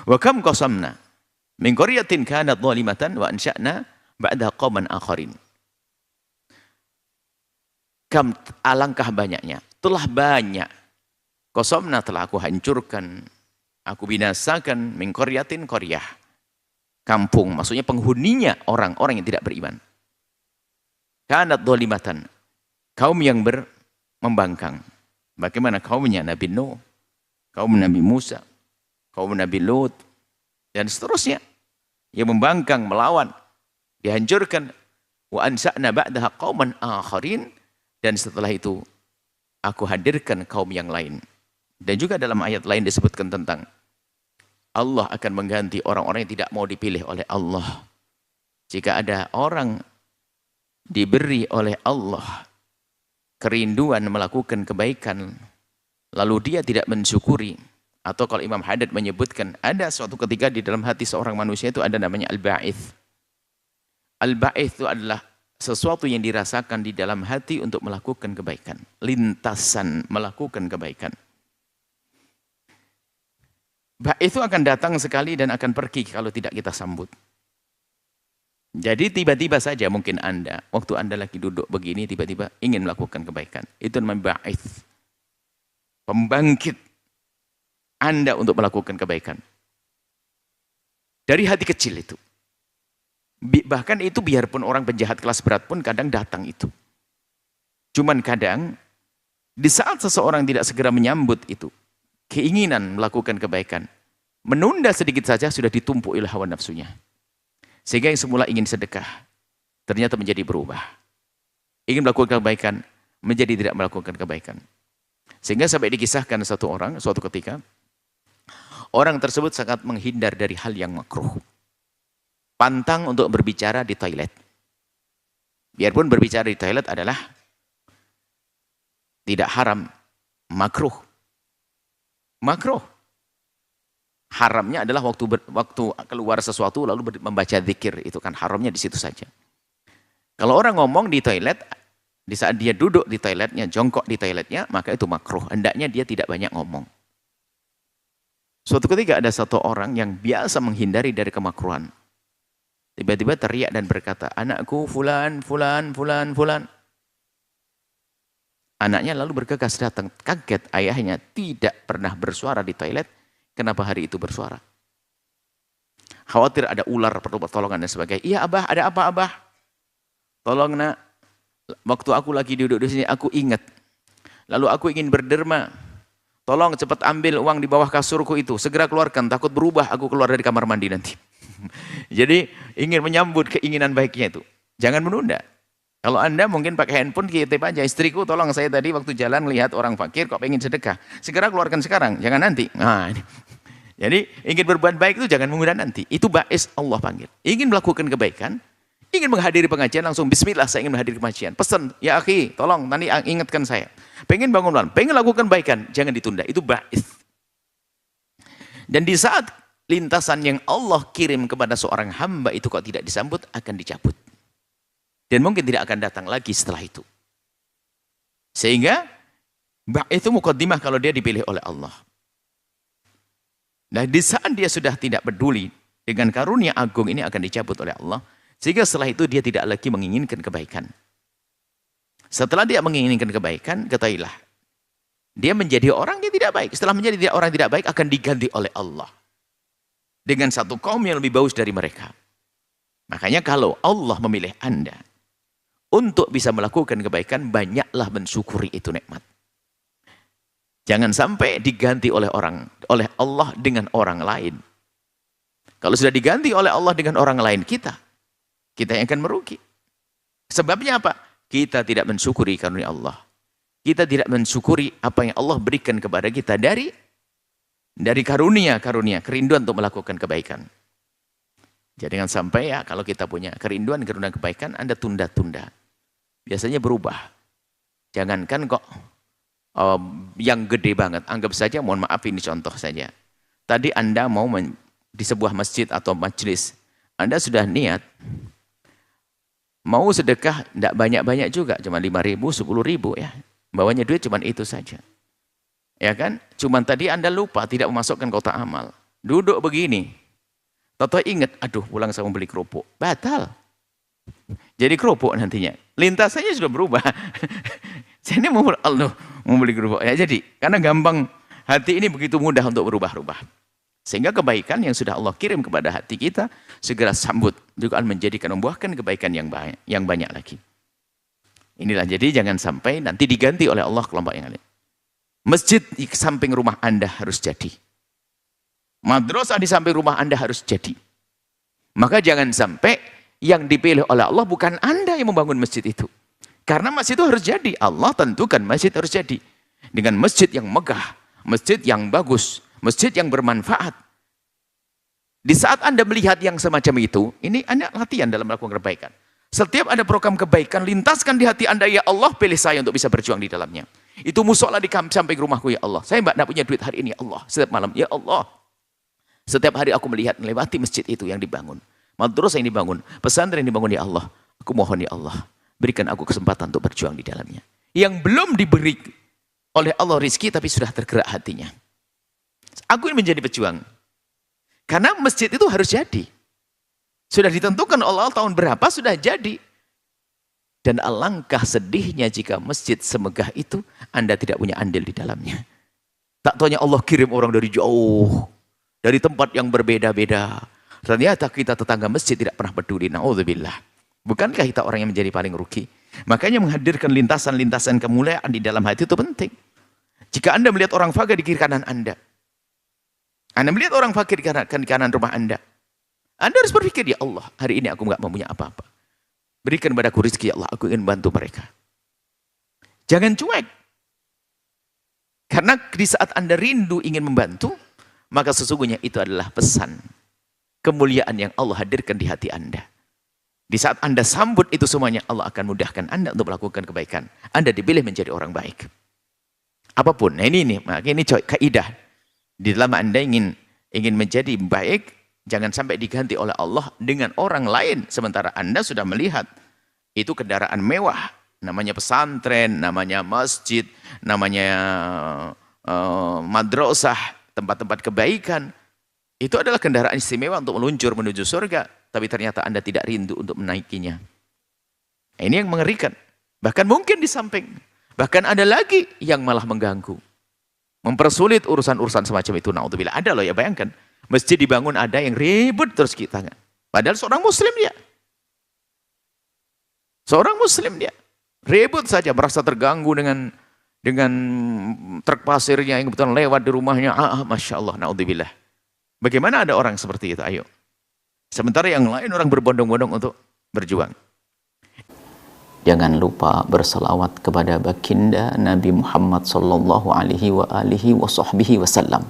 Wa kam qasamna min qaryatin kanat zalimatan wa ansha'na ba'daha qauman akharin. Kam, alangkah banyaknya, telah banyak. Qasamna, telah aku hancurkan, aku binasakan, min qaryatin, qaryah, kampung, maksudnya penghuninya orang-orang yang tidak beriman. Kanat zalimatan, kaum yang membangkang. Bagaimana kaumnya Nabi Nuh, kaum Nabi Musa, kaum Nabi Lut, dan seterusnya. Yang membangkang, melawan, dihancurkan. Wa ansa'na ba'daha qauman akharin, dan setelah itu aku hadirkan kaum yang lain. Dan juga dalam ayat lain disebutkan tentang Allah akan mengganti orang-orang yang tidak mau dipilih oleh Allah. Jika ada orang diberi oleh Allah kerinduan melakukan kebaikan, lalu dia tidak mensyukuri, atau kalau Imam Haddad menyebutkan ada suatu ketika di dalam hati seorang manusia itu ada namanya al-ba'ith. Al-ba'ith itu adalah sesuatu yang dirasakan di dalam hati untuk melakukan kebaikan, lintasan melakukan kebaikan. Ba'ith itu akan datang sekali dan akan pergi kalau tidak kita sambut. Jadi tiba-tiba saja mungkin Anda, waktu Anda lagi duduk begini, tiba-tiba ingin melakukan kebaikan. Itu namanya ba'ith. Pembangkit Anda untuk melakukan kebaikan. Dari hati kecil itu. Bahkan itu biarpun orang penjahat kelas berat pun kadang datang itu. Cuman kadang, di saat seseorang tidak segera menyambut itu, keinginan melakukan kebaikan, menunda sedikit saja sudah ditumpuk oleh hawa nafsunya. Sehingga yang semula ingin sedekah, ternyata menjadi berubah. Ingin melakukan kebaikan, menjadi tidak melakukan kebaikan. Sehingga sampai dikisahkan satu orang, suatu ketika, orang tersebut sangat menghindar dari hal yang makruh. Pantang untuk berbicara di toilet. Biarpun berbicara di toilet adalah tidak haram, makruh. Makruh. Haramnya adalah waktu keluar sesuatu lalu membaca zikir, itu kan haramnya di situ saja. Kalau orang ngomong di toilet, di saat dia duduk di toiletnya, jongkok di toiletnya, maka itu makruh. Hendaknya dia tidak banyak ngomong. Suatu ketika ada satu orang yang biasa menghindari dari kemakruhan. Tiba-tiba teriak dan berkata, anakku fulan, fulan, fulan, fulan. Anaknya lalu bergegas datang, kaget ayahnya tidak pernah bersuara di toilet. Kenapa hari itu bersuara? Khawatir ada ular, perlu pertolongan dan sebagainya. Iya abah, ada apa abah? Tolong nak, waktu aku lagi duduk di sini aku ingat. Lalu aku ingin berderma. Tolong cepat ambil uang di bawah kasurku itu. Segera keluarkan, takut berubah aku keluar dari kamar mandi nanti. Jadi ingin menyambut keinginan baiknya itu. Jangan menunda. Kalau Anda mungkin pakai handphone, titip aja, istriku tolong saya tadi waktu jalan melihat orang fakir kok pengen sedekah. Segera keluarkan sekarang, jangan nanti. Nah, ini. Jadi ingin berbuat baik itu jangan menunda nanti. Itu ba'is Allah panggil. Ingin melakukan kebaikan, ingin menghadiri pengajian langsung bismillah saya ingin menghadiri pengajian. Pesan, ya akhi tolong nanti ingatkan saya. Pengen bangun malam, pengen lakukan kebaikan, jangan ditunda. Itu ba'is. Dan di saat lintasan yang Allah kirim kepada seorang hamba itu kok tidak disambut, akan dicabut. Dan mungkin tidak akan datang lagi setelah itu. Sehingga itu muqaddimah kalau dia dipilih oleh Allah. Nah di saat dia sudah tidak peduli dengan karunia agung ini akan dicabut oleh Allah. Sehingga setelah itu dia tidak lagi menginginkan kebaikan. Setelah dia menginginkan kebaikan, ketahuilah. Dia menjadi orang yang tidak baik. Setelah menjadi orang yang tidak baik akan diganti oleh Allah. Dengan satu kaum yang lebih bagus dari mereka. Makanya kalau Allah memilih Anda untuk bisa melakukan kebaikan, banyaklah mensyukuri itu nikmat. Jangan sampai diganti oleh Allah dengan orang lain. Kalau sudah diganti oleh Allah dengan orang lain, kita yang akan merugi. Sebabnya apa? Kita tidak mensyukuri karunia Allah. Kita tidak mensyukuri apa yang Allah berikan kepada kita dari karunia, kerinduan untuk melakukan kebaikan. Jadi jangan sampai ya kalau kita punya kerinduan kebaikan, Anda tunda-tunda. Biasanya berubah. Jangankan kok yang gede banget. Anggap saja, mohon maaf ini contoh saja. Tadi Anda mau di sebuah masjid atau majelis, Anda sudah niat mau sedekah, tidak banyak-banyak juga, cuma 5.000, 10.000 ya. Bawanya duit cuma itu saja. Ya kan? Cuman tadi Anda lupa tidak memasukkan kotak amal. Duduk begini. Toto ingat, aduh pulang saya mau beli kerupuk. Batal. Jadi kerupuk nantinya. Lintasannya sudah berubah. Saya ini mau beli kerupuk. Ya jadi, karena gampang, hati ini begitu mudah untuk berubah-ubah. Sehingga kebaikan yang sudah Allah kirim kepada hati kita, segera sambut. Juga akan menjadikan, membuahkan kebaikan yang banyak lagi. Inilah, jadi jangan sampai nanti diganti oleh Allah kelompok yang lain. Masjid di samping rumah Anda harus jadi. Madrasah di samping rumah Anda harus jadi. Maka jangan sampai yang dipilih oleh Allah bukan Anda yang membangun masjid itu. Karena masjid itu harus jadi. Allah tentukan masjid harus jadi. Dengan masjid yang megah, masjid yang bagus, masjid yang bermanfaat. Di saat Anda melihat yang semacam itu, ini Anda latihan dalam melakukan kebaikan. Setiap ada program kebaikan, lintaskan di hati Anda, ya Allah pilih saya untuk bisa berjuang di dalamnya. Itu musola di samping rumahku, ya Allah. Saya tidak punya duit hari ini, ya Allah. Setiap malam, ya Allah. Setiap hari aku melihat, melewati masjid itu yang dibangun. Madrasah yang dibangun, pesantren yang dibangun, ya Allah. Aku mohon, ya Allah, berikan aku kesempatan untuk berjuang di dalamnya. Yang belum diberi oleh Allah rizki, tapi sudah tergerak hatinya. Aku ini menjadi pejuang. Karena masjid itu harus jadi. Sudah ditentukan oleh Allah tahun berapa, sudah jadi. Dan alangkah sedihnya jika masjid semegah itu, Anda tidak punya andil di dalamnya. Tak taunya Allah kirim orang dari jauh, dari tempat yang berbeda-beda. Ternyata kita tetangga masjid tidak pernah peduli. Na'udzubillah. Bukankah kita orang yang menjadi paling rugi? Makanya menghadirkan lintasan-lintasan kemuliaan di dalam hati itu penting. Jika Anda melihat orang fakir di kiri kanan Anda melihat orang fakir di kanan rumah Anda harus berpikir, ya Allah, hari ini aku nggak mempunyai apa-apa. Berikan padaku rezeki, ya Allah, aku ingin bantu mereka. Jangan cuek. Karena di saat Anda rindu ingin membantu, maka sesungguhnya itu adalah pesan kemuliaan yang Allah hadirkan di hati Anda. Di saat Anda sambut itu semuanya, Allah akan mudahkan Anda untuk melakukan kebaikan. Anda dipilih menjadi orang baik. Apapun. Nah ini kaidah. Di dalam Anda ingin menjadi baik, jangan sampai diganti oleh Allah dengan orang lain. Sementara Anda sudah melihat itu kendaraan mewah. Namanya pesantren, namanya masjid, namanya madrasah, tempat-tempat kebaikan. Itu adalah kendaraan istimewa untuk meluncur menuju surga. Tapi ternyata Anda tidak rindu untuk menaikinya. Nah, ini yang mengerikan. Bahkan mungkin di samping. Bahkan ada lagi yang malah mengganggu. Mempersulit urusan-urusan semacam itu. Na'udzubillah. Ada loh ya, bayangkan. Masjid dibangun, ada yang ribut terus kita. Padahal seorang muslim dia. Seorang muslim dia. Ribut saja, merasa terganggu dengan truk pasirnya yang kebetulan lewat di rumahnya. Masya Allah, na'udzubillah. Bagaimana ada orang seperti itu? Ayo. Sementara yang lain orang berbondong-bondong untuk berjuang. Jangan lupa berselawat kepada baginda Nabi Muhammad sallallahu alaihi wa alihi wa sahbihi wasallam.